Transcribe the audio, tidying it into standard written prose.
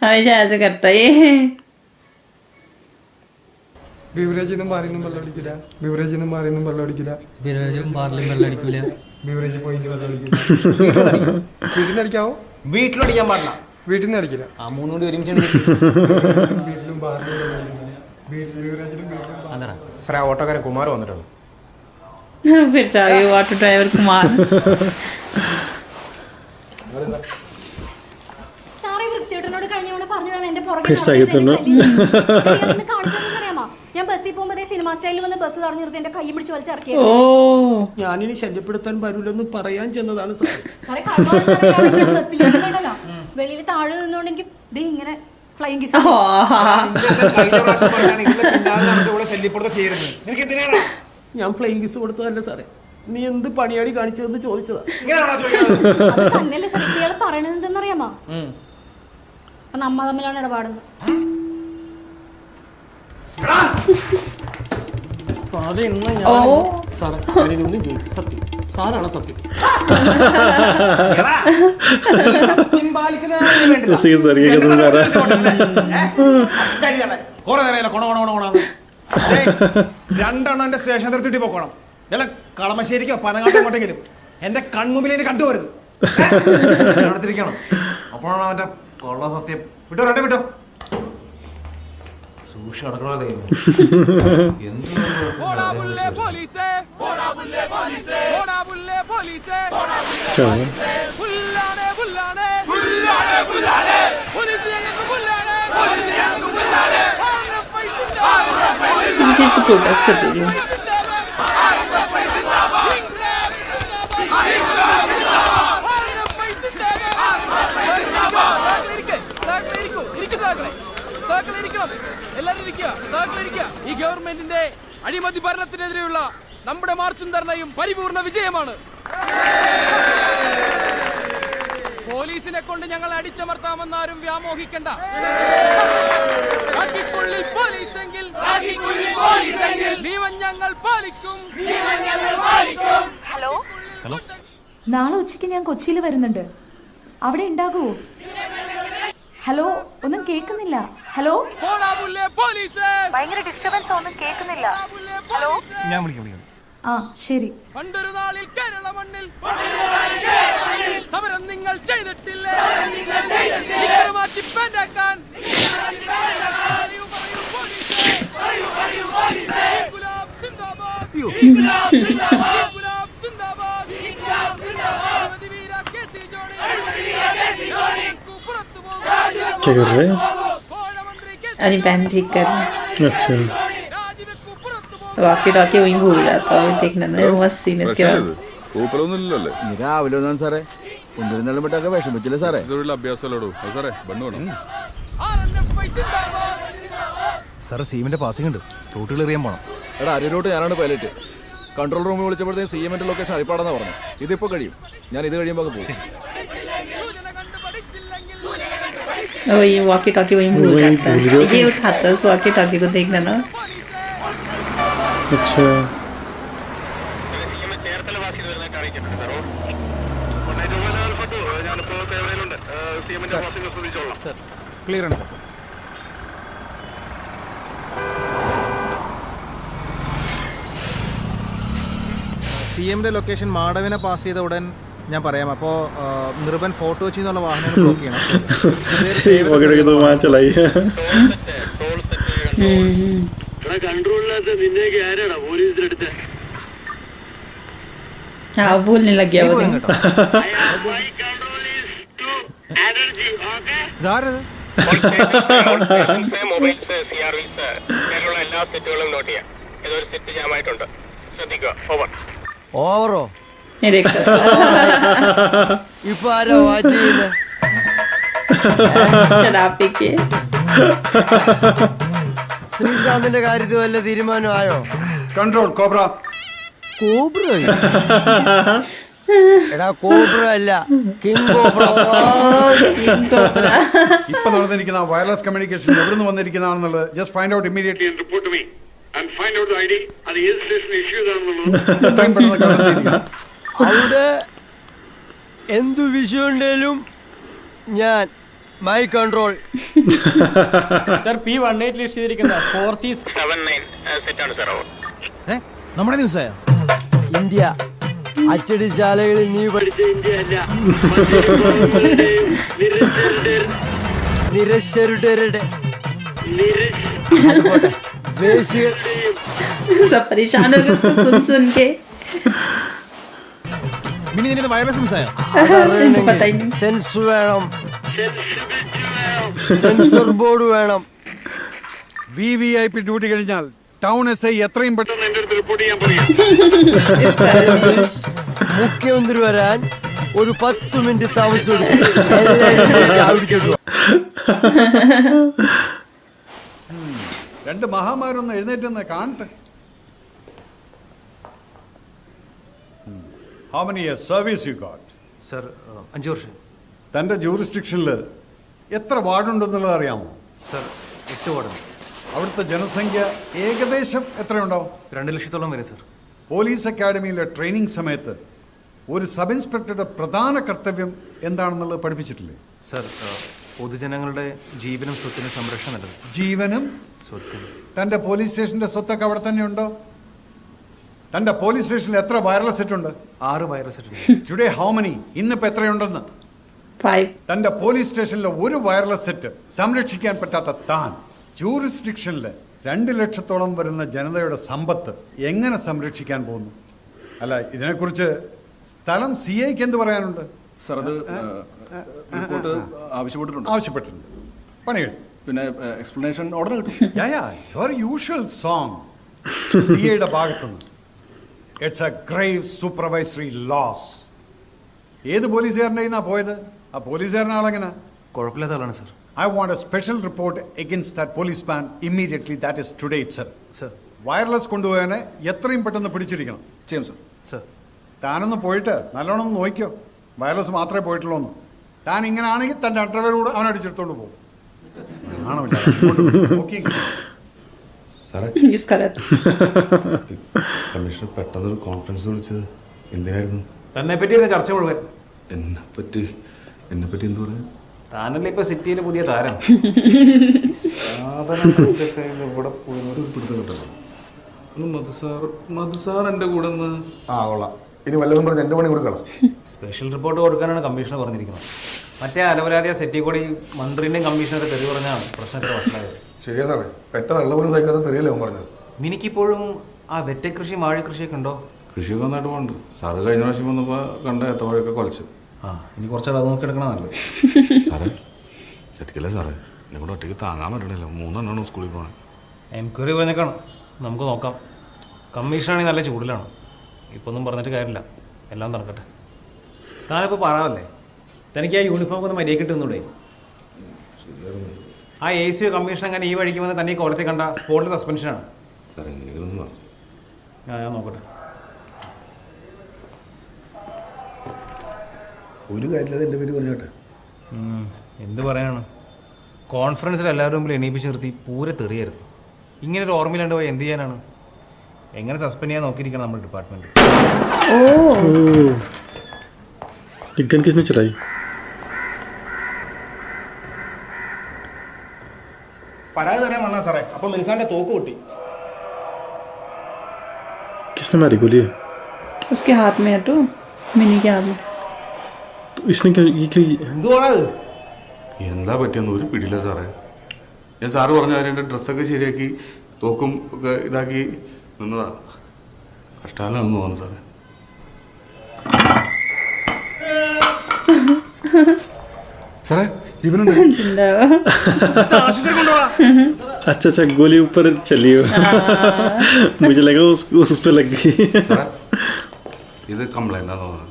हमेशा ऐसे करता है ये. ബിവറേജിൽ നിന്നും മാറിയൊന്നും വെള്ളം അടിക്കില്ല. ബിവറേജിൽ നിന്നും മാറിയൊന്നും വെള്ളം അടിക്കില്ല. ബിവറേജും ബാറിലും വെള്ളം അടിക്കൂല. ബിവറേജ് പോയിന്റ് വെള്ളം അടിക്കില്ല. വീട്ടിൽ നിന്ന് അടിക്കാവോ? വീട്ടിലടിക്കാൻ പാടില്ല. വീട്ടിൽ നിന്ന് അടിക്കില്ല. ആ മൂന്നും കൂടി ഒരുമിച്ച് വീട്ടിലും ബാറിലും വെള്ളം അടിക്കില്ല. ബിവറേജിലും അതാണ് സാറേ. ആ ഓട്ടോക്കാരൻ കുമാർ വന്നിട്ടുണ്ട്. फिर से आ गए ऑटो ड्राइवर कुमार. സാറേ വൃത്തിയോട്ടനോട് കഴിഞ്ഞവണ പറഞ്ഞതാണ് എന്റെ അറിയാമോ? ഞാൻ ബസ്സിൽ പോകുമ്പോ സിനിമ സ്റ്റൈലിൽ വന്ന് ബസ് തടഞ്ഞു നിർത്തി എന്റെ കൈ പിടിച്ച് വലിച്ചിറക്കി. ഞാനിനി ശല്യപ്പെടുത്താൻ വരൂലെന്ന് പറയാൻ ചെന്നതാണ് സാർ. സാറേ വെളിയിൽ താഴെ നിന്നോണ്ടെങ്കിൽ ഇങ്ങനെ ഫ്ലൈങ് കിസ്. ഞാൻ ഫ്ലൈങ് കിസ് കൊടുത്തതല്ല സാറേ. നീ എന്ത് പണിയാടി കാണിച്ചതെന്ന് ചോദിച്ചതാ. തന്നെയല്ലേ സാർ ഇയാൾ പറയണത് എന്തെന്നറിയാമോ? അപ്പൊ നമ്മ തമ്മിലാണ് ഇടപാടുന്നത്. ഒന്നും ചെയ്യും. സത്യം സാറാണ് സത്യം. രണ്ടെണ്ണം എന്റെ സ്റ്റേഷൻ നിർത്തിട്ട് പോക്കണം. അല്ല കളമശ്ശേരിക്കോ പനങ്ങാട്ടോ എങ്ങോട്ടെങ്കിലും എന്റെ കൺമുമ്പിലേക്ക് കണ്ടുപോരുത്. അടുത്തിരിക്കണം. അപ്പോഴാണ് മറ്റേ കൊള്ള സത്യം. വിട്ടോ രണ്ടേ വിട്ടോ. സൂക്ഷിച്ച് നടക്കണോ ദൈവം. इस चीज को प्रोटेस्ट करते हैं. ഈ ഗവൺമെന്റിന്റെ അഴിമതി ഭരണത്തിനെതിരെയുള്ള നമ്മുടെ മാർച്ചും ധർണയും പരിപൂർണ വിജയമാണ്. പോലീസിനെ കൊണ്ട് ഞങ്ങൾ അടിച്ചമർത്താമെന്നാരും വ്യാമോഹിക്കണ്ട. പോലീസെങ്കിൽ നിയമം ഞങ്ങൾ പാലിക്കും. ഹലോ, നാളെ ഉച്ചയ്ക്ക് ഞാൻ കൊച്ചിയിൽ വരുന്നുണ്ട്. അവിടെ ഉണ്ടാകുമോ? ഹലോ, ഒന്നും കേൾക്കുന്നില്ല. ഹലോ, ഭയങ്കര ഡിസ്റ്റർബൻസ്, ഒന്നും കേൾക്കുന്നില്ല. ഹലോ, ഞാൻ വിളിക്കാം. ആ ശരി. പണ്ടൊരു നാളിൽ കേരള മണ്ണിൽ സമരം നിങ്ങൾ ചെയ്തിട്ടില്ലേ? മാറ്റി പേണ്ടാക്കാൻ क्या कर रहे हैं? अरे पैन ठीक कर. अच्छा, वाकी टॉकी वहीं भूल जाता है. देखना ना मस्त सीन इसके बाद. രാവിലെ ഒന്നാണ് സാറേ. ഒന്നിരുന്നാലും വിട്ടൊക്കെ വിഷമിച്ചില്ല സാറേ. സാറേ സീമിന്റെ പാസിംഗ് ഉണ്ട്. റൂട്ടുകൾ എറിയാൻ പോണം. എടാ അരിയിലോട്ട് ഞാനാണ് പൈലറ്റ്. കൺട്രോൾ റൂമിൽ വിളിച്ചപ്പോഴത്തേക്ക് CM-ന്റെ ലൊക്കേഷൻ അരിപ്പാടെന്നാണ് പറഞ്ഞു. ഇതിപ്പോൾ കഴിയും. ഞാൻ ഇത് കഴിയുമ്പോൾ പോകും. ये वॉकी टॉकी वहीं भूल जाता है. ये उठाता है उस वॉकी टॉकी को. देखना ना. अच्छा, ക്ലിയർ ആണ് സാർ. CM-ന്റെ ലൊക്കേഷൻ മാടവിനെ പാസ് ചെയ്ത ഉടൻ ഞാൻ പറയാം. അപ്പോൾ നിർബൻ ഫോർട്ട് കൊച്ചി എന്നുള്ള വാഹനം ബ്ലോക്ക് ചെയ്യണം. हाँ भूलने लग गया वो. ഓവറോ ये देखो. ഇപ്പൊ ആരോ വാച്ച് ചെയ്യുന്നത്? शराब पी के. ശ്രീശാന്തിന്റെ കാര്യത്തിൽ വല്ല തീരുമാനമായോ? Control cobra. കോബ്ര? എടാ കോബ്ര അല്ല, കിങ് കോബ്ര. ഇപ്പൊ നടന്നിരിക്കുന്ന വയർലെസ് കമ്മ്യൂണിക്കേഷൻ എവിടെ നിന്ന് വന്നിരിക്കുന്നതാണെന്നുള്ളത് just find out immediately and report to me and find out the ID. അത് ഏത് സ്റ്റേഷൻ ഇഷ്യൂസ് ആണെന്നുള്ളത് എത്രയും പെട്ടെന്ന് കണ്ടെത്തിയിരിക്കണം. അവിടെ എന്തു വിഷയം ഉണ്ടെങ്കിലും ഞാൻ my control. Sir P18 list ചെയ്തിരിക്കുന്ന 4C79 നമ്മുടെ ന്യൂസായ ഇന്ത്യ അച്ചടിശാലകളിൽ നീ പഠിച്ച ഇന്ത്യ അല്ല, നിരശ്വരുടെ सब परेशान हो गए उसको सुन के. മിനി നിന്റെ വയർലെസ് മിസ്സായോ? इनको पता ही नहीं. സെൻസ് വേണം, സെൻസർ ബോർഡ് വേണം. VVIP ഡ്യൂട്ടി കഴിഞ്ഞാൽ ടൗൺ SI എത്രയും പെട്ടെന്ന് എന്റെ അടുത്ത് റിപ്പോർട്ട് ചെയ്യാൻ പറയാം. മുഖ്യമന്ത്രി വരാൻ ഒരു 10 മിനിറ്റ് താമസം. രണ്ട് മഹാമാരൊന്ന് എഴുന്നേറ്റെന്ന് കാണട്ടെ. How many years service you got? Sir 5 വർഷം. തന്റെ ജൂറിസ്ഡിക്ഷനിൽ എത്ര വാർഡുണ്ടെന്നുള്ളത് അറിയാമോ? Sir 8 ward. അവിടുത്തെ ജനസംഖ്യ ഏകദേശം എത്രയുണ്ടാവും? 2 ലക്ഷത്തോളം വരും സർ. പോലീസ് അക്കാഡമിയിലെ ട്രെയിനിങ് സമയത്ത് ഒരു സബ് ഇൻസ്പെക്ടറുടെ പ്രധാന കർത്തവ്യം എന്താണെന്നുള്ളത് പഠിപ്പിച്ചിട്ടില്ലേ? സർ പൊതുജനങ്ങളുടെ ജീവനും സ്വത്തിനും സംരക്ഷണം നല്ലത്. ജീവനും സ്വത്തിനും. തന്റെ പോലീസ് സ്റ്റേഷന്റെ സ്വത്തൊക്കെ അവിടെ തന്നെ ഉണ്ടോ? തന്റെ പോലീസ് സ്റ്റേഷനിൽ എത്ര വയർലെസ് സെറ്റ് ഉണ്ട്? 6 wireless set. Today how many? ഇന്നിപ്പോ എത്രയുണ്ടെന്ന്? 5. തന്റെ പോലീസ് സ്റ്റേഷനിലെ ഒരു വയർലെസ് സെറ്റ് സംരക്ഷിക്കാൻ പറ്റാത്ത താൻ ജൂറിസ്ഡിക്ഷനിൽ 2 ലക്ഷത്തോളം വരുന്ന ജനതയുടെ സമ്പത്ത് എങ്ങനെ സംരക്ഷിക്കാൻ പോകുന്നു? അല്ല, ഇതിനെക്കുറിച്ച് സ്ഥലം CIക്ക് എന്ത് പറയാനുണ്ട്? സാർ അത് റിപ്പോർട്ട് ആവശ്യപ്പെട്ടിട്ടുണ്ട്. പണി കഴിഞ്ഞു. പിന്നെ എക്സ്പ്ലനേഷൻ ഉടനെ കിട്ടും. യുവർ യൂഷ്വൽ സോങ് CIയുടെ ഭാഗത്തുനിന്ന്. It's a grave supervisory loss. ഏത് പോലീസുകാരൻ്റെ കയ്യിൽ നിന്നാ പോയത്? ആ പോലീസുകാരൻ ആളെങ്ങനെ? കുഴപ്പമില്ലാത്ത ആളാണ് sir. I want a special report against that policeman immediately. That is today itself. Sir. Wireless കൊണ്ടുപോയാനെ എത്രയും പെട്ടെന്ന് പിടിച്ചിരിക്കണം. ചെയ്യും സാർ. സർ. താനൊന്ന് പോയിട്ട് നല്ലോണം ഒന്ന് നോക്കിയോ. വയർലെസ് മാത്രമേ പോയിട്ടുള്ളൂ എന്ന്. താൻ ഇങ്ങനെ ആണെങ്കിൽ തന്റെ അണ്ടർവെയർ കൂടെ അവൻ അടിച്ചെടുത്തോണ്ട് പോകും. ആണമില്ല. Use correct. കമ്മീഷണർ പെട്ടെന്നൊരു കോൺഫറൻസ് വിളിച്ചത് എന്തിനായിരുന്നു? തന്നെ പറ്റി ചർച്ച മുഴുവൻ. എന്നെപ്പറ്റി എന്ത് പറയാൻ? താനല്ലേ ഇപ്പൊ സിറ്റിയിലെ പുതിയ താരം. ഇവിടെ മധുസാർ എന്റെ കൂടെ കൊള്ളാം. ഇനി വല്ലതും പറഞ്ഞ് എന്റെ പണി കൊടുക്കണം. സ്പെഷ്യൽ റിപ്പോർട്ട് കൊടുക്കാനാണ് കമ്മീഷണർ പറഞ്ഞിരിക്കുന്നത്. മറ്റേ അലവരാതിയ സെറ്റിൽ കൂടി മന്ത്രിന്റെയും കമ്മീഷണറെ തെറി പറഞ്ഞാണ് പ്രശ്നത്തിൽ വഷളായത്. ശരിയാ സാറേ, പെട്ടെന്നുള്ള പോലും തയ്ക്കാതെ തെറിയല്ലേ അവൻ പറഞ്ഞത്. മിനിക്കിപ്പോഴും ആ വെറ്റക്കൃഷി വാഴക്കൃഷിയൊക്കെ ഉണ്ടോ? കൃഷിയൊക്കെ നന്നായിട്ട് പോകുന്നുണ്ട് സാറ്. കഴിഞ്ഞ പ്രാവശ്യം വന്നപ്പോൾ കണ്ട ഏത്തവാഴയൊക്കെ കുലച്ച്. ഇനി കുറച്ചാൾ അത് നോക്കിയെടുക്കണം നല്ലത്. സാറേ ശരിക്കല്ലേ സാറേ, എന്നെ കൂടെ ഒറ്റയ്ക്ക് താങ്ങാൻ പറ്റണില്ല. 3 എണ്ണമാണ് സ്കൂളിൽ പോകണേ. എൻക്വയറി പറഞ്ഞേക്കാണ്, നമുക്ക് നോക്കാം. കമ്മീഷനാണെങ്കിൽ നല്ല ചൂടിലാണ്. ഇപ്പൊ ഒന്നും പറഞ്ഞിട്ട് കാര്യമില്ല, എല്ലാം നടക്കട്ടെ. താനിപ്പോൾ പറയാമല്ലേ, തനിക്ക് ആ യൂണിഫോം ഒന്ന് മര്യാദ കിട്ടുന്നൂടെ? ആ ACO കമ്മീഷൻ അങ്ങനെ ഈ വഴിക്ക് വന്ന് തന്നെ ഈ കോലത്തെ കണ്ട സ്പോട്ടിൽ സസ്പെൻഷനാണ്. ഞാൻ നോക്കട്ടെ. ഒരു കാര്യമില്ലാതെ എൻ്റെ പേര് പറഞ്ഞോട്ടെ. എന്ത് പറയാനാണ്, കോൺഫറൻസിൽ എല്ലാവരും മുമ്പിൽ എണീപ്പിച്ച് നിർത്തി പൂരെ തെറിയായിരുന്നു. ഇങ്ങനെ ഒരു ഓർമ്മയില്ലാണ്ട് പോയി എന്ത് ചെയ്യാനാണ്? എങ്ങനെ സസ്പെൻഡ് ചെയ്യാൻ നോക്കിയിരിക്കണം നമ്മുടെ ഡിപ്പാർട്ട്മെന്റ്. പരാതി തരാൻ വന്നാ സാറേ, അപ്പൊ മിനിസാന്റെ തോക്ക് പൊട്ടി. किसने मारी गोली? उसके हाथ में है तो मिनी के हाथ में. तो इसने क्या എന്തുവാണത്? എന്താ പറ്റിയെന്ന് ഒരു പിടിയില്ല സാറേ. ഞാൻ സാറ് പറഞ്ഞ കാര്യം എൻ്റെ ഡ്രസ്സൊക്കെ ശരിയാക്കി തോക്കും ഒക്കെ ഇതാക്കി നിന്നതാ. കഷ്ടാലാണെന്ന് തോന്നുന്നു സാറേ. സാറേ ജീവനുണ്ട്. अच्छा गोली ऊपर चली हो. मुझे लगा उस पे लग गई. ഇത് കംപ്ലൈൻ്റ് ആണെന്ന് തോന്നുന്നു.